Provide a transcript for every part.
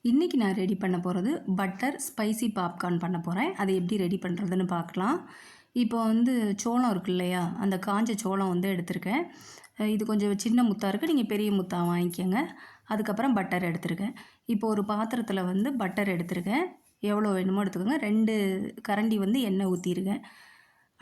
இன்றைக்கி நான் ரெடி பண்ண போகிறது பட்டர் ஸ்பைசி பாப்கார்ன் பண்ண போகிறேன். அதை எப்படி ரெடி பண்ணுறதுன்னு பார்க்கலாம். இப்போ சோளம் இருக்கு இல்லையா, அந்த காஞ்ச சோளம் எடுத்திருக்கேன். இது கொஞ்சம் சின்ன முத்தாக இருக்குது, நீங்கள் பெரிய முத்தாக வாங்கிக்கோங்க. அதுக்கப்புறம் பட்டர் எடுத்திருக்கேன். இப்போ ஒரு பாத்திரத்தில் பட்டர் எடுத்திருக்கேன். எவ்வளோ வேணுமோ எடுத்துக்கோங்க. 2 கரண்டி எண்ணெய் ஊற்றிருக்கேன்.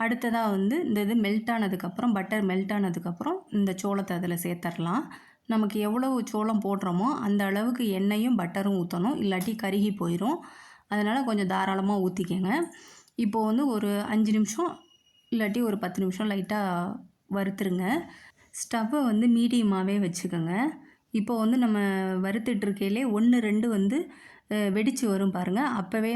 அடுத்ததாக இந்த இது மெல்ட் ஆனதுக்கப்புறம், பட்டர் மெல்ட் ஆனதுக்கப்புறம் இந்த சோளத்தை அதில் சேர்த்துடலாம். நமக்கு எவ்வளவு சோளம் போடுறோமோ அந்த அளவுக்கு எண்ணெயும் பட்டரும் ஊற்றணும், இல்லாட்டி கருகி போயிடும். அதனால் கொஞ்சம் தாராளமாக ஊற்றிக்கங்க. இப்போது ஒரு 5 நிமிஷம் இல்லாட்டி ஒரு 10 நிமிஷம் லைட்டாக வறுத்துருங்க. ஸ்டவ்வை மீடியமாகவே வச்சுக்கோங்க. இப்போ நம்ம வறுத்துட்ருக்கையிலே 1, 2 வெடித்து வரும் பாருங்கள். அப்போவே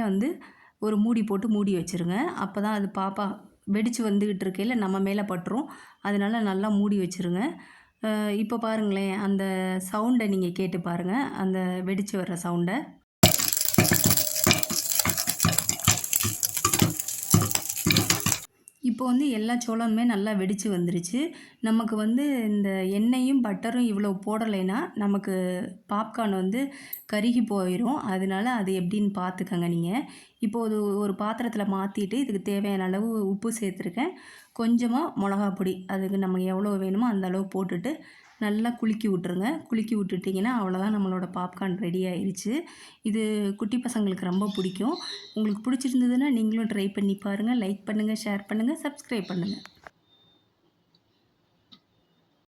ஒரு மூடி போட்டு மூடி வச்சுருங்க. அப்போ தான் அது பாப்பா வெடித்து வந்துக்கிட்டு இருக்கையில் நம்ம மேலே பட்டுரும். அதனால் நல்லா மூடி வச்சுருங்க. இப்போ பாருங்களேன், அந்த சவுண்டை நீங்கள் கேட்டு பாருங்கள், அந்த வெடித்து வர்ற சவுண்டை. இப்போ எல்லா சோளமுமே நல்லா வெடித்து வந்துருச்சு. நமக்கு இந்த எண்ணெயும் பட்டரும் இவ்வளோ போடலைன்னா நமக்கு பாப்கார்ன் கருகி போயிடும். அதனால அது எப்படின்னு பார்த்துக்கங்க நீங்கள். இப்போது ஒரு பாத்திரத்தில் மாற்றிட்டு இதுக்கு தேவையான அளவு உப்பு சேர்த்துருக்கேன். கொஞ்சமாக மிளகா பொடி, அதுக்கு நமக்கு எவ்வளோ வேணுமோ அந்த அளவு போட்டுட்டு நல்லா குலுக்கி விட்ருங்க. குலுக்கி விட்டுட்டிங்கன்னா அவ்வளோதான், நம்மளோட பாப்கார்ன் ரெடி ஆயிடுச்சு. இது குட்டி பசங்களுக்கு ரொம்ப பிடிக்கும். உங்களுக்கு பிடிச்சிருந்ததுன்னா நீங்களும் ட்ரை பண்ணி பாருங்கள். லைக் பண்ணுங்கள், ஷேர் பண்ணுங்கள், சப்ஸ்கிரைப் பண்ணுங்கள்.